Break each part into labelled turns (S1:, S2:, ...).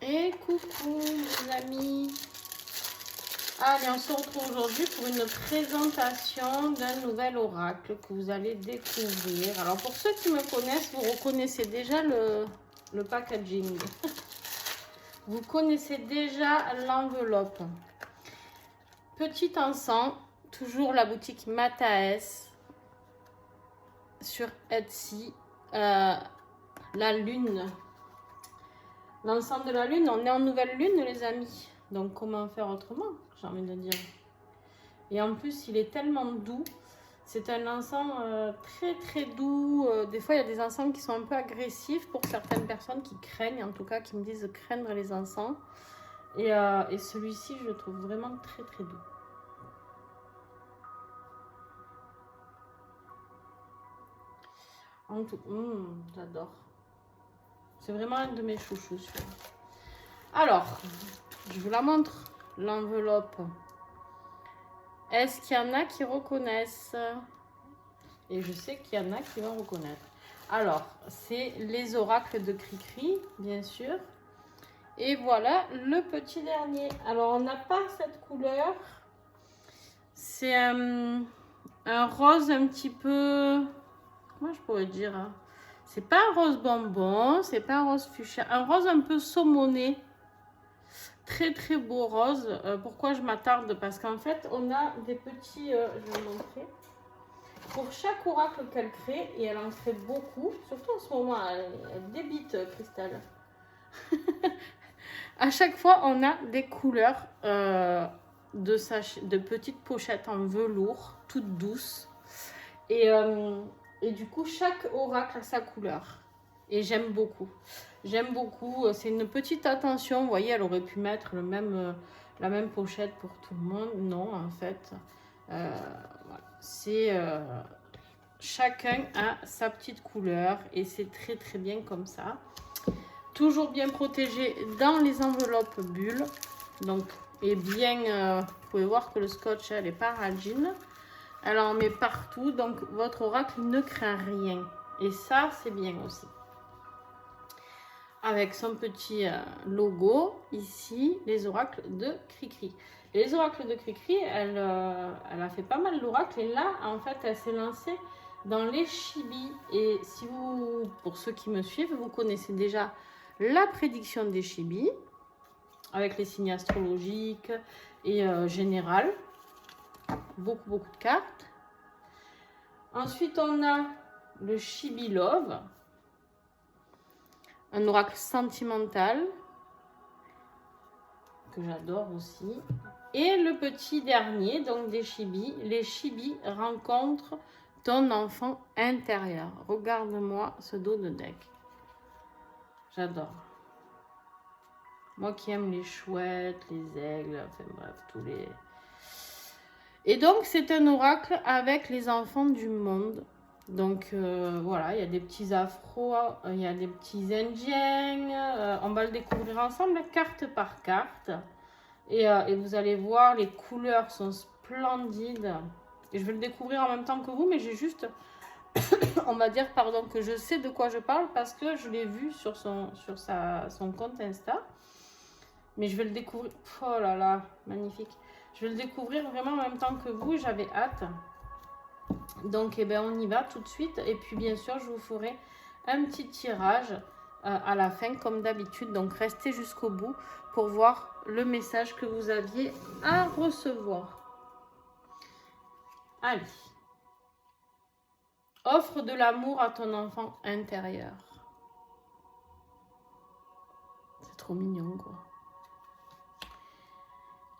S1: Et coucou les amis. Allez, on se retrouve aujourd'hui pour une présentation d'un nouvel oracle que vous allez découvrir. Alors pour ceux qui me connaissent, vous reconnaissez déjà le packaging. Vous connaissez déjà l'enveloppe. Petit encens, toujours la boutique Mataes sur Etsy. La lune. L'ensemble de la lune, on est en nouvelle lune les amis. Donc comment faire autrement, j'ai envie de dire. Et en plus, il est tellement doux. C'est un encens très doux. Des fois, il y a des encens qui sont un peu agressifs pour certaines personnes qui craignent, en tout cas, qui me disent craindre les encens. Et celui-ci, je le trouve vraiment très doux. En tout, j'adore. C'est vraiment un de mes chouchous. Alors, je vous la montre, l'enveloppe. Est-ce qu'il y en a qui reconnaissent? Et je sais qu'il y en a qui vont reconnaître. Alors, c'est les oracles de Cricri, bien sûr. Et voilà le petit dernier. Alors, on n'a pas cette couleur. C'est un rose un petit peu... Comment je pourrais dire? C'est pas un rose bonbon, c'est pas un rose fuchsia. Un rose un peu saumoné. Très beau rose. Pourquoi je m'attarde? Parce qu'en fait, on a des petits... je vais vous montrer. Pour chaque oracle qu'elle crée, et elle en crée beaucoup, surtout en ce moment, elle débite, Christelle. À chaque fois, on a des couleurs de petites pochettes en velours, toutes douces. Et du coup, chaque oracle a sa couleur. Et j'aime beaucoup. J'aime beaucoup. C'est une petite attention. Vous voyez, elle aurait pu mettre la même pochette pour tout le monde. Non, en fait. Voilà. C'est... chacun a sa petite couleur. Et c'est très bien comme ça. Toujours bien protégé dans les enveloppes bulles. Donc, et bien... vous pouvez voir que le scotch, elle est pas fragile. Elle en met partout. Donc, votre oracle ne craint rien. Et ça, c'est bien aussi. Avec son petit logo, ici, les oracles de Cricri. Et les oracles de Cricri, elle a fait pas mal d'oracles. Et là, en fait, elle s'est lancée dans les chibis. Et si vous, pour ceux qui me suivent, vous connaissez déjà la prédiction des chibis, avec les signes astrologiques et général. Beaucoup de cartes. Ensuite, on a le Chibi Love. Un oracle sentimental que j'adore aussi. Et le petit dernier, donc des chibis. Les chibis rencontrent ton enfant intérieur. Regarde-moi ce dos de deck. J'adore. Moi qui aime les chouettes, les aigles, enfin bref, tous les... Et donc, c'est un oracle avec les enfants du monde. Donc voilà, il y a des petits afros, il y a des petits indiens. On va le découvrir ensemble, carte par carte. Et vous allez voir, les couleurs sont splendides. Et je vais le découvrir en même temps que vous, mais j'ai juste, on va dire, pardon, que je sais de quoi je parle parce que je l'ai vu sur son compte Insta. Mais je vais le découvrir. Oh là là, magnifique. Je vais le découvrir vraiment en même temps que vous. J'avais hâte. Donc, eh ben, on y va tout de suite. Et puis, bien sûr, je vous ferai un petit tirage à la fin, comme d'habitude. Donc, restez jusqu'au bout pour voir le message que vous aviez à recevoir. Allez. Offre de l'amour à ton enfant intérieur. C'est trop mignon, quoi.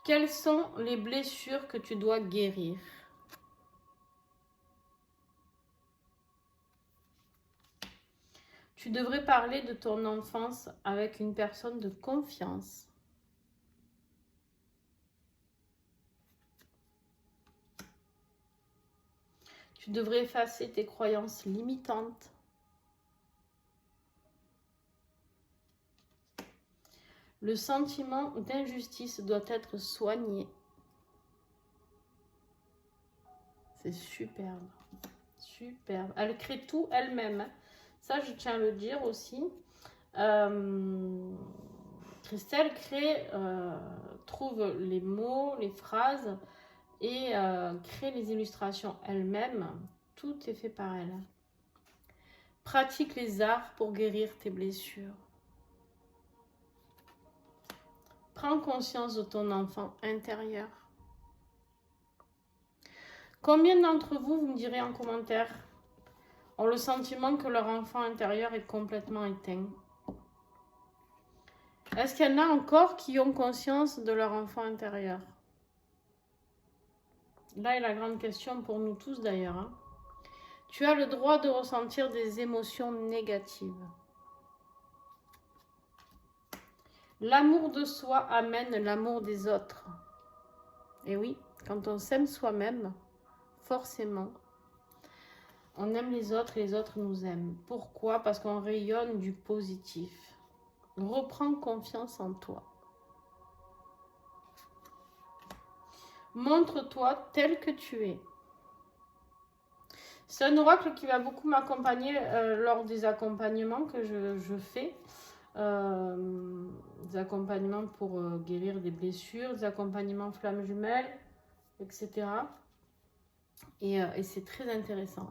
S1: Quelles sont les blessures que tu dois guérir? Tu devrais parler de ton enfance avec une personne de confiance. Tu devrais effacer tes croyances limitantes. Le sentiment d'injustice doit être soigné. C'est superbe. Superbe. Elle crée tout elle-même. Ça, je tiens à le dire aussi. Christelle trouve les mots, les phrases et crée les illustrations elle-même. Tout est fait par elle. Pratique les arts pour guérir tes blessures. Prends conscience de ton enfant intérieur. Combien d'entre vous, vous me direz en commentaire, ont le sentiment que leur enfant intérieur est complètement éteint? Est-ce qu'il y en a encore qui ont conscience de leur enfant intérieur? Là est la grande question pour nous tous d'ailleurs. Hein. Tu as le droit de ressentir des émotions négatives. L'amour de soi amène l'amour des autres. Et oui, quand on s'aime soi-même, forcément, on aime les autres et les autres nous aiment. Pourquoi? Parce qu'on rayonne du positif. Reprends confiance en toi. Montre-toi tel que tu es. C'est un oracle qui va beaucoup m'accompagner lors des accompagnements que je fais. Des accompagnements pour guérir des blessures, des accompagnements flammes jumelles, etc. Et c'est très intéressant.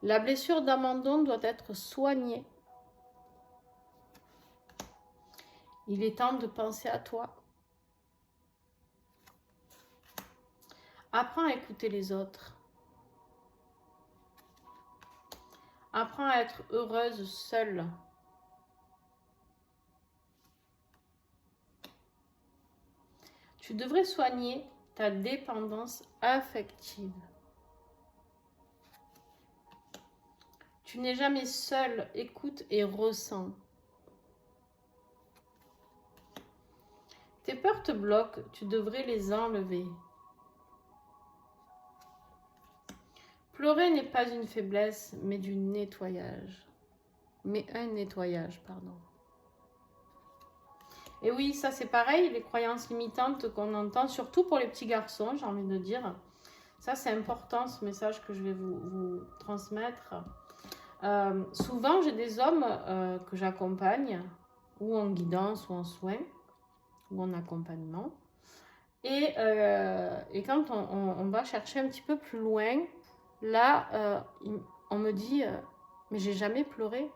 S1: La blessure d'abandon doit être soignée. Il est temps de penser à toi. Apprends à écouter les autres. Apprends à être heureuse seule. Tu devrais soigner ta dépendance affective. Tu n'es jamais seule, écoute et ressens. Tes peurs te bloquent, tu devrais les enlever. Pleurer n'est pas une faiblesse, mais du nettoyage. Mais un nettoyage, pardon. Et oui, ça c'est pareil, les croyances limitantes qu'on entend, surtout pour les petits garçons, j'ai envie de dire. Ça c'est important, ce message que je vais vous transmettre. Souvent, j'ai des hommes que j'accompagne, ou en guidance, ou en soins, ou en accompagnement. Et quand on va chercher un petit peu plus loin, là, on me dit, mais j'ai jamais pleuré.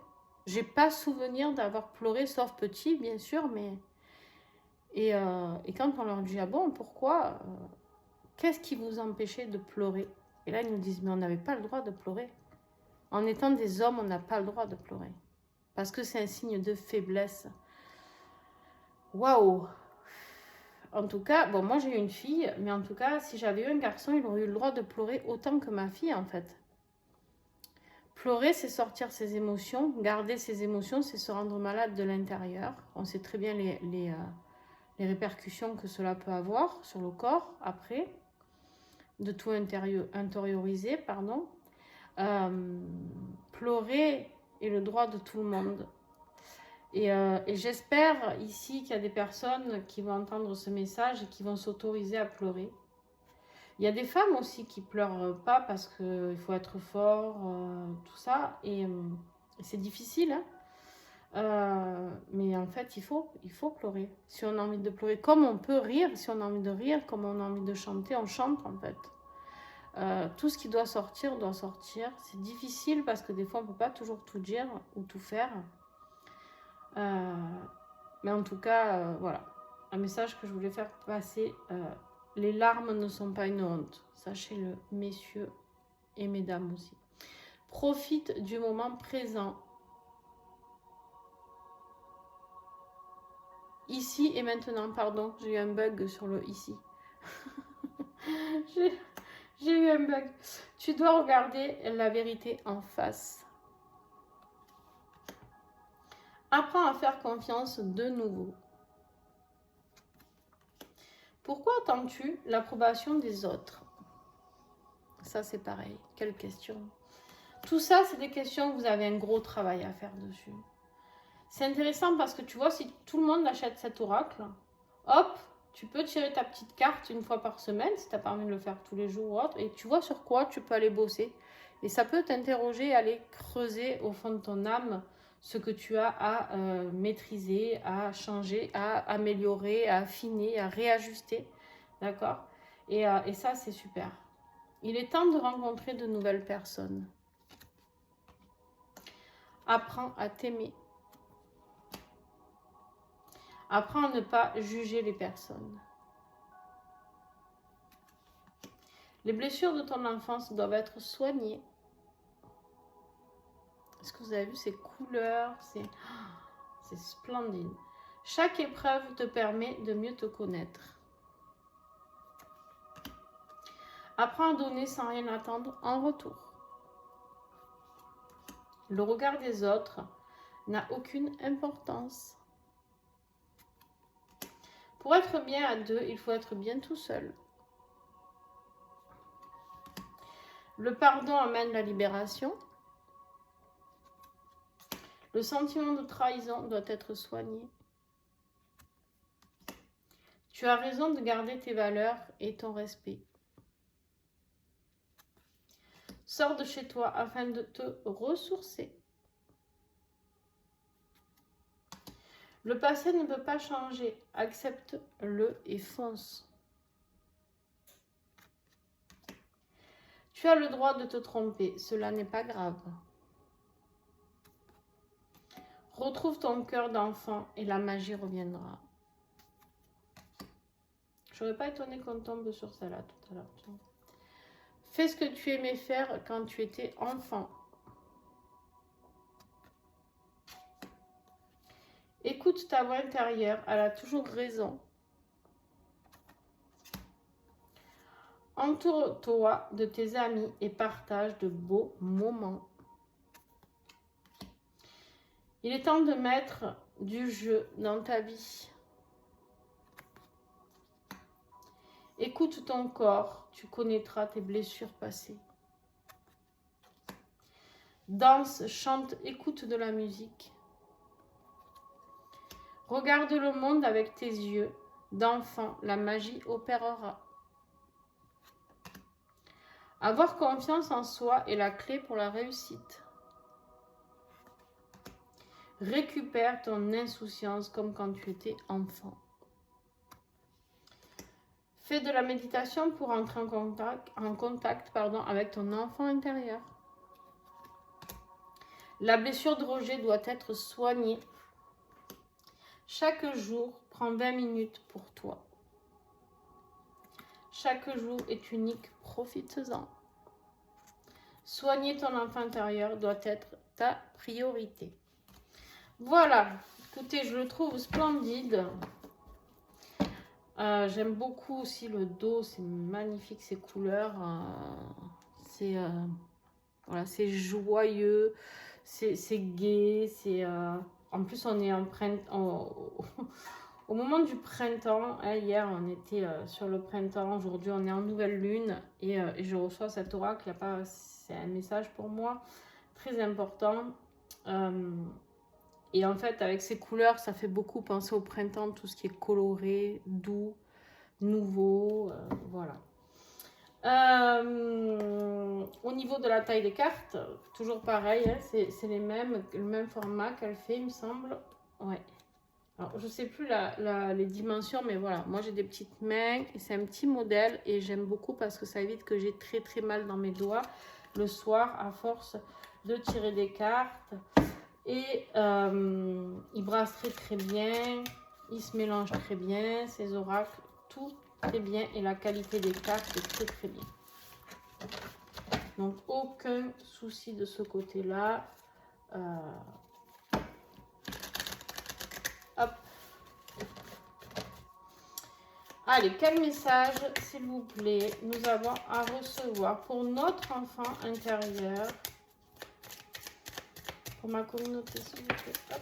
S1: J'ai pas souvenir d'avoir pleuré, sauf petit, bien sûr, mais... Et quand on leur dit, ah bon, pourquoi qu'est-ce qui vous empêchait de pleurer? Et là, ils nous disent, mais on n'avait pas le droit de pleurer. En étant des hommes, on n'a pas le droit de pleurer. Parce que c'est un signe de faiblesse. Waouh! En tout cas, bon, moi j'ai eu une fille, mais en tout cas, si j'avais eu un garçon, il aurait eu le droit de pleurer autant que ma fille, en fait. Pleurer, c'est sortir ses émotions. Garder ses émotions, c'est se rendre malade de l'intérieur. On sait très bien les répercussions que cela peut avoir sur le corps, après. De tout intérioriser, pardon. Pleurer est le droit de tout le monde. Et j'espère ici qu'il y a des personnes qui vont entendre ce message et qui vont s'autoriser à pleurer. Il y a des femmes aussi qui pleurent pas parce qu'il faut être fort, tout ça. Et c'est difficile, hein. Mais en fait, il faut pleurer. Si on a envie de pleurer, comme on peut rire, si on a envie de rire, comme on a envie de chanter, on chante en fait. Tout ce qui doit sortir, doit sortir. C'est difficile parce que des fois, on ne peut pas toujours tout dire ou tout faire. Mais en tout cas, voilà. Un message que je voulais faire passer. Les larmes ne sont pas une honte. Sachez-le, messieurs et mesdames aussi. Profite du moment présent. Ici et maintenant, pardon, j'ai eu un bug sur le ici. J'ai eu un bug. Tu dois regarder la vérité en face. Apprends à faire confiance de nouveau. Pourquoi attends-tu l'approbation des autres? Ça, c'est pareil. Quelle question? Tout ça, c'est des questions que vous avez un gros travail à faire dessus. C'est intéressant parce que tu vois, si tout le monde achète cet oracle, hop, tu peux tirer ta petite carte une fois par semaine, si tu n'as pas envie de le faire tous les jours ou autre, et tu vois sur quoi tu peux aller bosser. Et ça peut t'interroger, aller creuser au fond de ton âme ce que tu as à maîtriser, à changer, à améliorer, à affiner, à réajuster. D'accord? Et ça, c'est super. Il est temps de rencontrer de nouvelles personnes. Apprends à t'aimer. Apprends à ne pas juger les personnes. Les blessures de ton enfance doivent être soignées. Est-ce que vous avez vu ces couleurs? C'est splendide. Chaque épreuve te permet de mieux te connaître. Apprends à donner sans rien attendre en retour. Le regard des autres n'a aucune importance. Pour être bien à deux, il faut être bien tout seul. Le pardon amène la libération. Le sentiment de trahison doit être soigné. Tu as raison de garder tes valeurs et ton respect. Sors de chez toi afin de te ressourcer. Le passé ne peut pas changer. Accepte-le et fonce. Tu as le droit de te tromper. Cela n'est pas grave. Retrouve ton cœur d'enfant et la magie reviendra. Je n'aurais pas étonné qu'on tombe sur ça là tout à l'heure. Fais ce que tu aimais faire quand tu étais enfant. Écoute ta voix intérieure, elle a toujours raison. Entoure-toi de tes amis et partage de beaux moments. Il est temps de mettre du jeu dans ta vie. Écoute ton corps, tu connaîtras tes blessures passées. Danse, chante, écoute de la musique. Regarde le monde avec tes yeux d'enfant, la magie opérera. Avoir confiance en soi est la clé pour la réussite. Récupère ton insouciance comme quand tu étais enfant. Fais de la méditation pour entrer en contact avec ton enfant intérieur. La blessure de rejet doit être soignée. Chaque jour, prends 20 minutes pour toi. Chaque jour est unique, profites-en. Soigner ton enfant intérieur doit être ta priorité. Voilà, écoutez, je le trouve splendide. J'aime beaucoup aussi le dos, c'est magnifique ces couleurs. Voilà, c'est joyeux, c'est gai. En plus, on est au moment du printemps. Hein, hier, on était sur le printemps. Aujourd'hui, on est en nouvelle lune. Et je reçois cet oracle. C'est un message pour moi très important. Et en fait, avec ces couleurs, ça fait beaucoup penser au printemps, tout ce qui est coloré, doux, nouveau, voilà. Au niveau de la taille des cartes, toujours pareil, hein, c'est le même format qu'elle fait, il me semble. Ouais. Alors, je ne sais plus les dimensions, mais voilà. Moi, j'ai des petites mains et c'est un petit modèle et j'aime beaucoup parce que ça évite que j'ai très très mal dans mes doigts le soir à force de tirer des cartes. Et il brasse très bien, il se mélange très bien, ces oracles, tout est bien et la qualité des cartes est très bien. Donc aucun souci de ce côté-là. Hop. Allez, quel message, s'il vous plaît, nous avons à recevoir pour notre enfant intérieur? Pour ma communauté, s'il vous plaît. Hop.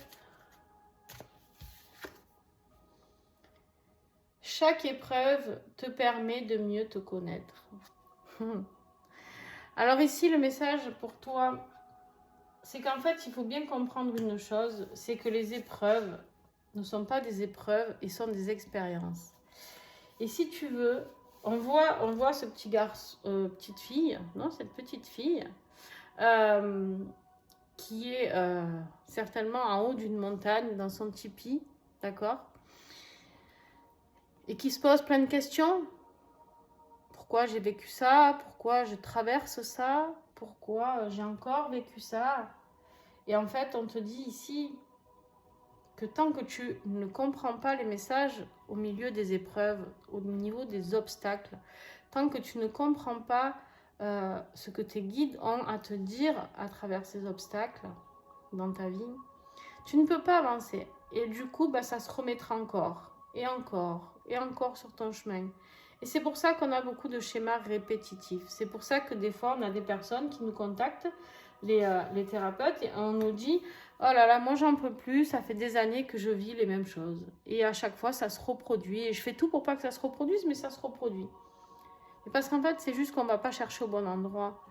S1: Chaque épreuve te permet de mieux te connaître. Alors ici, le message pour toi, c'est qu'en fait, il faut bien comprendre une chose, c'est que les épreuves ne sont pas des épreuves, ils sont des expériences. Et si tu veux, on voit ce petit garçon, petite fille, non, cette petite fille, qui est certainement en haut d'une montagne, dans son tipi, d'accord? Et qui se pose plein de questions. Pourquoi j'ai vécu ça? Pourquoi je traverse ça? Pourquoi j'ai encore vécu ça? Et en fait, on te dit ici que tant que tu ne comprends pas les messages au milieu des épreuves, au niveau des obstacles, tant que tu ne comprends pas ce que tes guides ont à te dire à travers ces obstacles dans ta vie, tu ne peux pas avancer. Et du coup, bah, ça se remettra encore, et encore, et encore sur ton chemin. Et c'est pour ça qu'on a beaucoup de schémas répétitifs. C'est pour ça que des fois, on a des personnes qui nous contactent, les thérapeutes, et on nous dit « Oh là là, moi j'en peux plus, ça fait des années que je vis les mêmes choses. » Et à chaque fois, ça se reproduit. Et je fais tout pour pas que ça se reproduise, mais ça se reproduit. Et parce qu'en fait, c'est juste qu'on ne va pas chercher au bon endroit.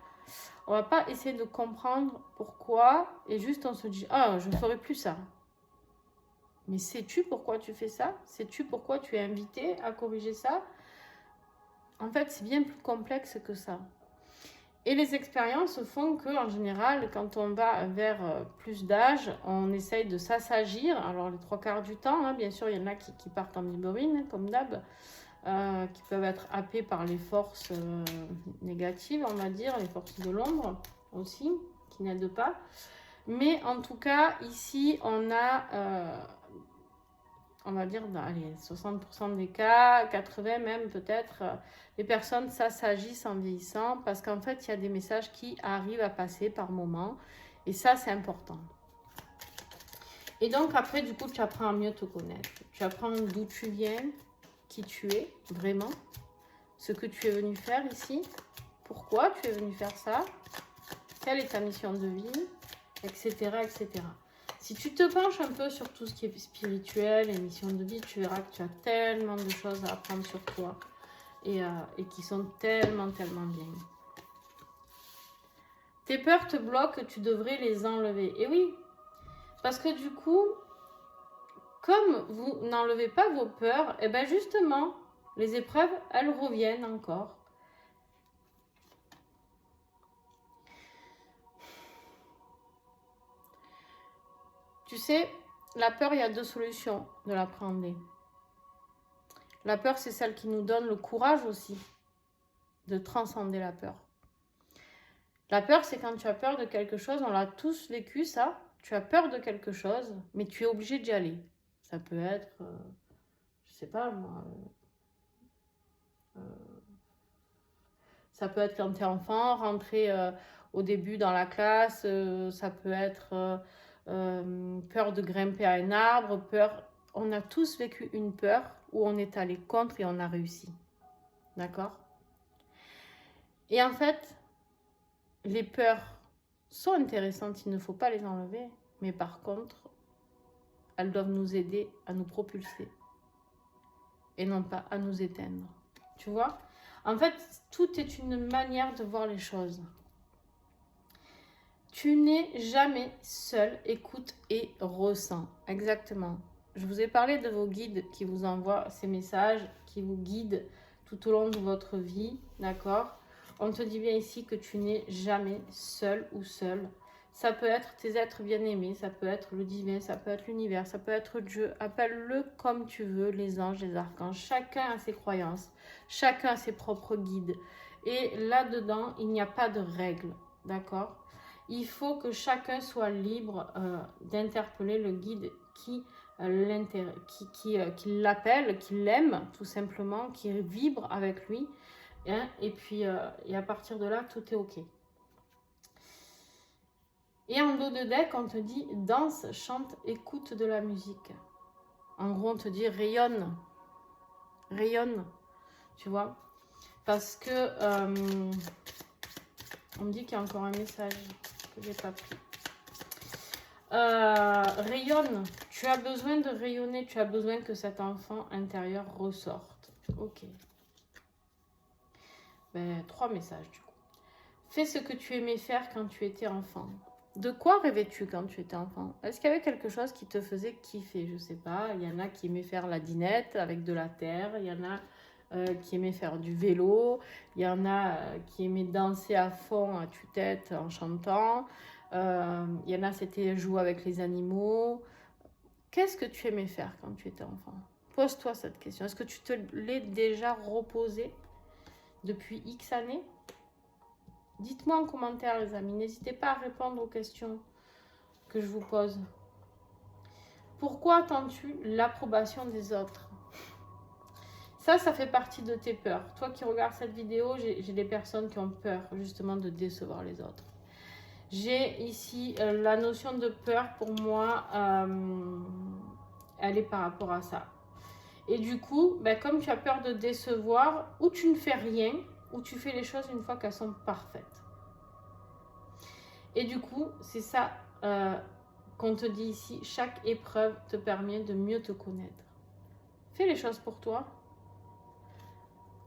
S1: On ne va pas essayer de comprendre pourquoi, et juste on se dit « Ah, je ne ferai plus ça. » Mais sais-tu pourquoi tu fais ça? Sais-tu pourquoi tu es invité à corriger ça? En fait, c'est bien plus complexe que ça. Et les expériences font que, en général, quand on va vers plus d'âge, on essaye de s'assagir. Alors, les 3/4 du temps, hein, bien sûr, il y en a qui partent en biberine, comme d'hab, qui peuvent être happés par les forces négatives, on va dire, les forces de l'ombre aussi, qui n'aident pas. Mais en tout cas, ici, on a, on va dire, dans allez, 60% des cas, 80% même peut-être, les personnes s'assagissent en vieillissant parce qu'en fait, il y a des messages qui arrivent à passer par moment. Et ça, c'est important. Et donc, après, du coup, tu apprends à mieux te connaître. Tu apprends d'où tu viens, qui tu es, vraiment, ce que tu es venu faire ici, pourquoi tu es venu faire ça, quelle est ta mission de vie, etc., etc. Si tu te penches un peu sur tout ce qui est spirituel et mission de vie, tu verras que tu as tellement de choses à apprendre sur toi et qui sont tellement, tellement bien. Tes peurs te bloquent, tu devrais les enlever. Et oui, parce que du coup, comme vous n'enlevez pas vos peurs, et bien justement, les épreuves, elles reviennent encore. Tu sais, la peur, il y a 2 solutions de l'appréhender. La peur, c'est celle qui nous donne le courage aussi de transcender la peur. La peur, c'est quand tu as peur de quelque chose, on l'a tous vécu ça, tu as peur de quelque chose, mais tu es obligé d'y aller. Ça peut être, je sais pas moi, ça peut être quand tu es enfant, rentrer au début dans la classe, ça peut être peur de grimper à un arbre, peur. On a tous vécu une peur où on est allé contre et on a réussi. D'accord? Et en fait, les peurs sont intéressantes, il ne faut pas les enlever. Mais par contre, elles doivent nous aider à nous propulser. Et non pas à nous éteindre. Tu vois? En fait, tout est une manière de voir les choses. Tu n'es jamais seul, écoute et ressens. Exactement. Je vous ai parlé de vos guides qui vous envoient ces messages, qui vous guident tout au long de votre vie, d'accord? On te dit bien ici que tu n'es jamais seul ou seul. Ça peut être tes êtres bien-aimés, ça peut être le divin, ça peut être l'univers, ça peut être Dieu. Appelle-le comme tu veux, les anges, les archanges. Chacun a ses croyances, chacun a ses propres guides. Et là-dedans, il n'y a pas de règles, d'accord? Il faut que chacun soit libre d'interpeller le guide qui l'appelle, qui l'aime tout simplement, qui vibre avec lui. Hein, et puis, et à partir de là, tout est OK. Et en dos de deck, on te dit danse, chante, écoute de la musique. En gros, on te dit rayonne. Rayonne, tu vois. Parce que on me dit qu'il y a encore un message que j'ai pas pris. Rayonne. Tu as besoin de rayonner. Tu as besoin que cet enfant intérieur ressorte. Ok. Ben, 3 messages du coup. Fais ce que tu aimais faire quand tu étais enfant. De quoi rêvais-tu quand tu étais enfant? Est-ce qu'il y avait quelque chose qui te faisait kiffer? Je sais pas. Il y en a qui aimaient faire la dinette avec de la terre. Il y en a qui aimaient faire du vélo. Il y en a qui aimaient danser à fond à tue-tête en chantant. Il y en a, c'était jouer avec les animaux. Qu'est-ce que tu aimais faire quand tu étais enfant? Pose-toi cette question. Est-ce que tu te l'es déjà reposé depuis X années? Dites-moi en commentaire, les amis. N'hésitez pas à répondre aux questions que je vous pose. Pourquoi attends-tu l'approbation des autres? Ça fait partie de tes peurs. Toi qui regardes cette vidéo, j'ai des personnes qui ont peur justement de décevoir les autres. J'ai ici la notion de peur, pour moi, elle est par rapport à ça. Et du coup, ben, comme tu as peur de décevoir, ou tu ne fais rien, ou tu fais les choses une fois qu'elles sont parfaites. Et du coup, c'est ça qu'on te dit ici, chaque épreuve te permet de mieux te connaître. Fais les choses pour toi.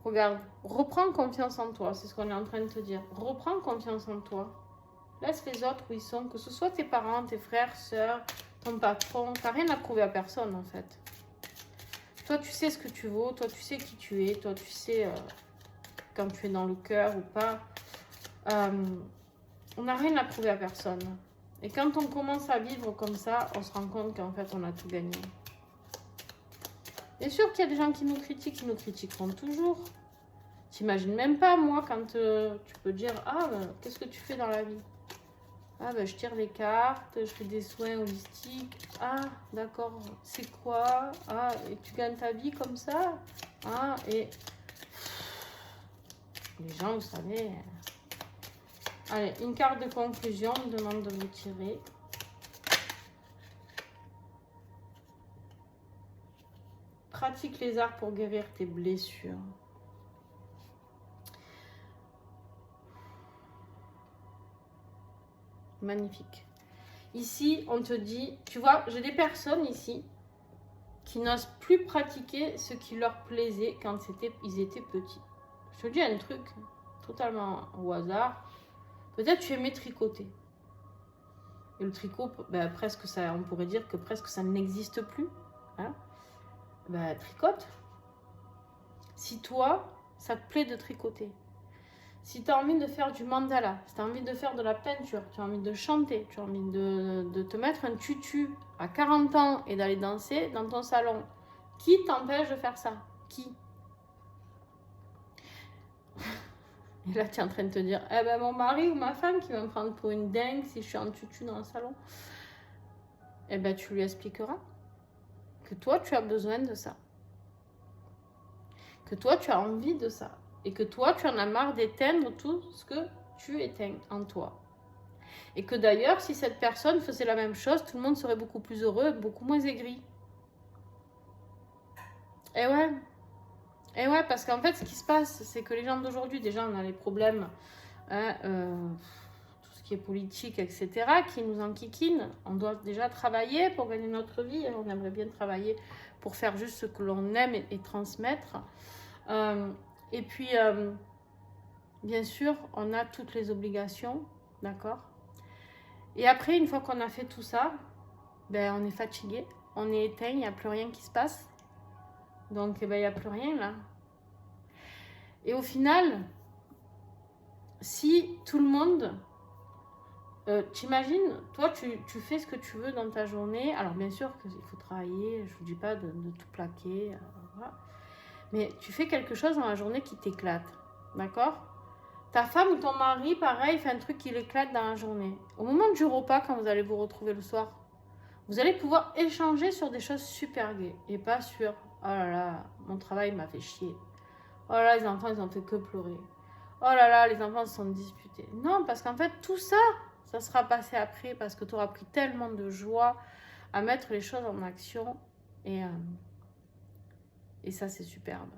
S1: Regarde, reprends confiance en toi, c'est ce qu'on est en train de te dire. Reprends confiance en toi. Laisse les autres où ils sont, que ce soit tes parents, tes frères, sœurs, ton patron. Tu n'as rien à prouver à personne en fait. Toi, tu sais ce que tu vaux, toi, tu sais qui tu es, toi, tu sais quand tu es dans le cœur ou pas. On n'a rien à prouver à personne. Et quand on commence à vivre comme ça, on se rend compte qu'en fait, on a tout gagné. Bien sûr qu'il y a des gens qui nous critiqueront toujours. T'imagines même pas, moi, quand tu peux dire « Ah, qu'est-ce que tu fais dans la vie ?» Ah, ben, je tire les cartes, je fais des soins holistiques. Ah, d'accord, c'est quoi? Ah, et tu gagnes ta vie comme ça? Ah, et... Les gens, vous savez... Allez, une carte de conclusion, on me demande de vous tirer. Pratique les arts pour guérir tes blessures. Magnifique. Ici, on te dit, tu vois, j'ai des personnes ici qui n'osent plus pratiquer ce qui leur plaisait quand ils étaient petits. Je te dis un truc totalement au hasard. Peut-être tu aimais tricoter. Et le tricot, ben, presque ça, on pourrait dire que presque ça n'existe plus. Hein? Ben, tricote. Si toi, ça te plaît de tricoter. Si tu as envie de faire du mandala, si tu as envie de faire de la peinture, tu as envie de chanter, tu as envie de te mettre un tutu à 40 ans et d'aller danser dans ton salon, qui t'empêche de faire ça? Qui? Et là, tu es en train de te dire, eh ben mon mari ou ma femme qui va me prendre pour une dingue si je suis en tutu dans le salon. Eh ben tu lui expliqueras que toi, tu as besoin de ça. Que toi, tu as envie de ça. Et que toi, tu en as marre d'éteindre tout ce que tu éteins en toi. Et que d'ailleurs, si cette personne faisait la même chose, tout le monde serait beaucoup plus heureux et beaucoup moins aigri. Et ouais. Et ouais, parce qu'en fait, ce qui se passe, c'est que les gens d'aujourd'hui, déjà, on a les problèmes, hein, tout ce qui est politique, etc., qui nous enquiquinent. On doit déjà travailler pour gagner notre vie. On aimerait bien travailler pour faire juste ce que l'on aime et transmettre. Et puis, bien sûr, on a toutes les obligations, d'accord? Et après, une fois qu'on a fait tout ça, ben, on est fatigué, on est éteint, il n'y a plus rien qui se passe. Donc, ben, il n'y a plus rien là. Et au final, si tout le monde, t'imagines, toi, tu fais ce que tu veux dans ta journée. Alors, bien sûr qu'il faut travailler, je ne vous dis pas de tout plaquer, voilà. Mais tu fais quelque chose dans la journée qui t'éclate, d'accord? Ta femme ou ton mari, pareil, fait un truc qui l'éclate dans la journée. Au moment du repas, quand vous allez vous retrouver le soir, vous allez pouvoir échanger sur des choses super gaies. Et pas sur, oh là là, mon travail m'a fait chier. Oh là là, les enfants, ils ont fait que pleurer. Oh là là, les enfants se sont disputés. Non, parce qu'en fait, tout ça, ça sera passé après parce que tu auras pris tellement de joie à mettre les choses en action. Et ça, c'est superbe.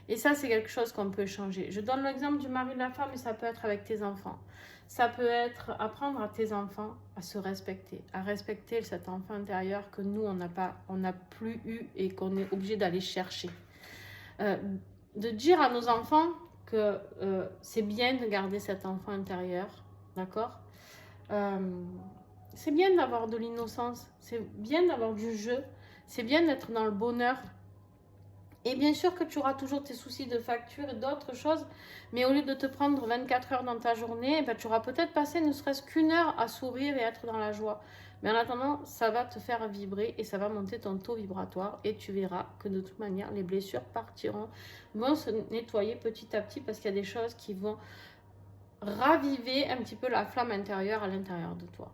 S1: Et ça, c'est quelque chose qu'on peut changer. Je donne l'exemple du mari et de la femme, mais ça peut être avec tes enfants. Ça peut être apprendre à tes enfants à se respecter, à respecter cet enfant intérieur que nous, on n'a plus eu et qu'on est obligé d'aller chercher. De dire à nos enfants que c'est bien de garder cet enfant intérieur, d'accord? C'est bien d'avoir de l'innocence, c'est bien d'avoir du jeu, c'est bien d'être dans le bonheur. Et bien sûr que tu auras toujours tes soucis de facture et d'autres choses, mais au lieu de te prendre 24 heures dans ta journée, tu auras peut-être passé ne serait-ce qu'une heure à sourire et être dans la joie. Mais en attendant, ça va te faire vibrer et ça va monter ton taux vibratoire et tu verras que de toute manière, les blessures partiront, vont se nettoyer petit à petit parce qu'il y a des choses qui vont raviver un petit peu la flamme intérieure à l'intérieur de toi.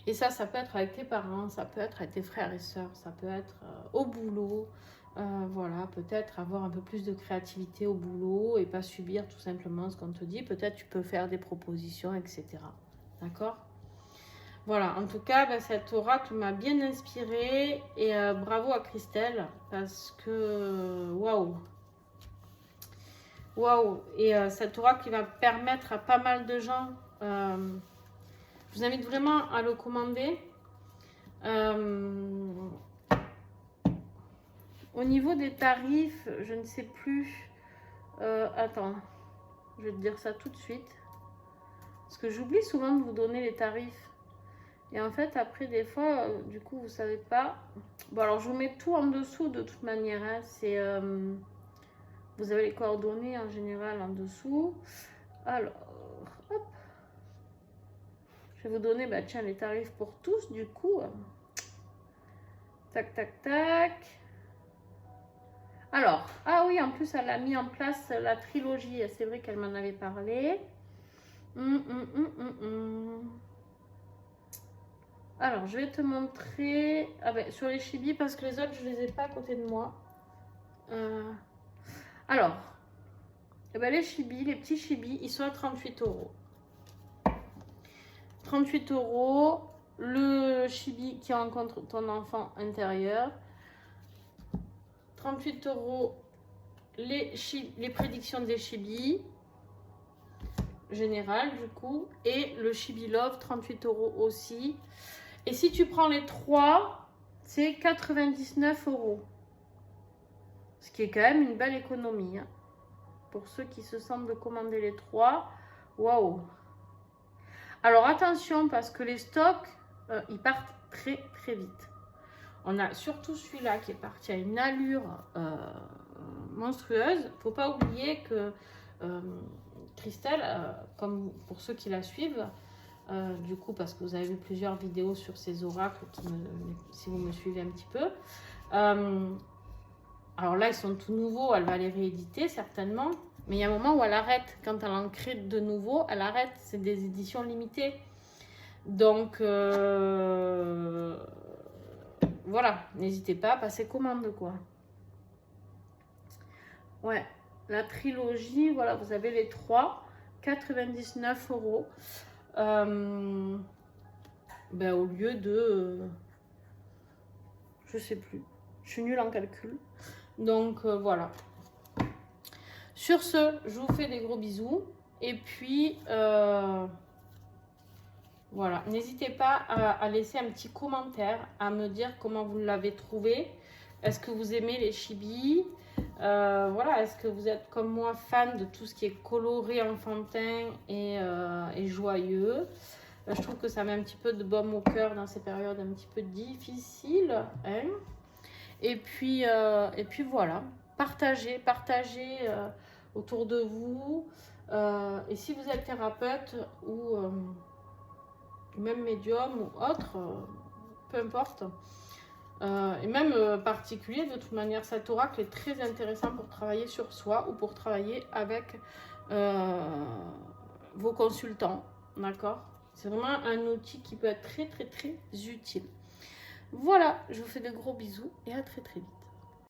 S1: Et ça peut être avec tes parents, ça peut être avec tes frères et sœurs, ça peut être au boulot. Voilà, peut-être avoir un peu plus de créativité au boulot et pas subir tout simplement ce qu'on te dit. Peut-être tu peux faire des propositions, etc. D'accord? Voilà, en tout cas, cet oracle m'a bien inspirée et bravo à Christelle parce que waouh! Waouh! Et cet oracle qui va permettre à pas mal de gens, je vous invite vraiment à le commander. Au niveau des tarifs, je ne sais plus. Attends, je vais te dire ça tout de suite. Parce que j'oublie souvent de vous donner les tarifs. Et en fait, après, des fois, du coup, vous savez pas. Bon, alors, je vous mets tout en dessous de toute manière. Hein. C'est, vous avez les coordonnées en général en dessous. Alors, hop. Je vais vous donner, tiens, les tarifs pour tous, du coup. Tac, tac, tac. Alors, ah oui, en plus, elle a mis en place la trilogie. C'est vrai qu'elle m'en avait parlé. Alors, je vais te montrer sur les chibis parce que les autres, je ne les ai pas à côté de moi. Alors, les chibis, les petits chibis, ils sont à 38 €. 38 €, le chibi qui rencontre ton enfant intérieur. 38 € les prédictions des chibis générales du coup, et le Chibi Love 38 € aussi. Et si tu prends les trois, c'est 99 €, ce qui est quand même une belle économie, hein. Pour ceux qui se sentent de commander les trois, waouh. Alors attention parce que les stocks ils partent très très vite. On a surtout celui-là qui est parti à une allure monstrueuse. Faut pas oublier que Christelle, comme pour ceux qui la suivent, du coup, parce que vous avez vu plusieurs vidéos sur ces oracles, si vous me suivez un petit peu. Alors là, ils sont tout nouveaux, elle va les rééditer certainement. Mais il y a un moment où elle arrête. Quand elle en crée de nouveau, elle arrête. C'est des éditions limitées. Donc, voilà, n'hésitez pas à passer commande, quoi. Ouais, la trilogie, voilà, vous avez les trois, 99 €. Au lieu de... je sais plus. Je suis nulle en calcul. Donc, voilà. Sur ce, je vous fais des gros bisous. Et puis... voilà, n'hésitez pas à laisser un petit commentaire, à me dire comment vous l'avez trouvé. Est-ce que vous aimez les chibis? Voilà, est-ce que vous êtes comme moi fan de tout ce qui est coloré, enfantin et joyeux? Je trouve que ça met un petit peu de baume au cœur dans ces périodes un petit peu difficiles, hein. Et puis voilà, partagez autour de vous. Et si vous êtes thérapeute ou... même médium ou autre, peu importe, et même particulier, de toute manière, cet oracle est très intéressant pour travailler sur soi ou pour travailler avec vos consultants, d'accord? C'est vraiment un outil qui peut être très très très utile. Voilà, je vous fais de gros bisous et à très très vite.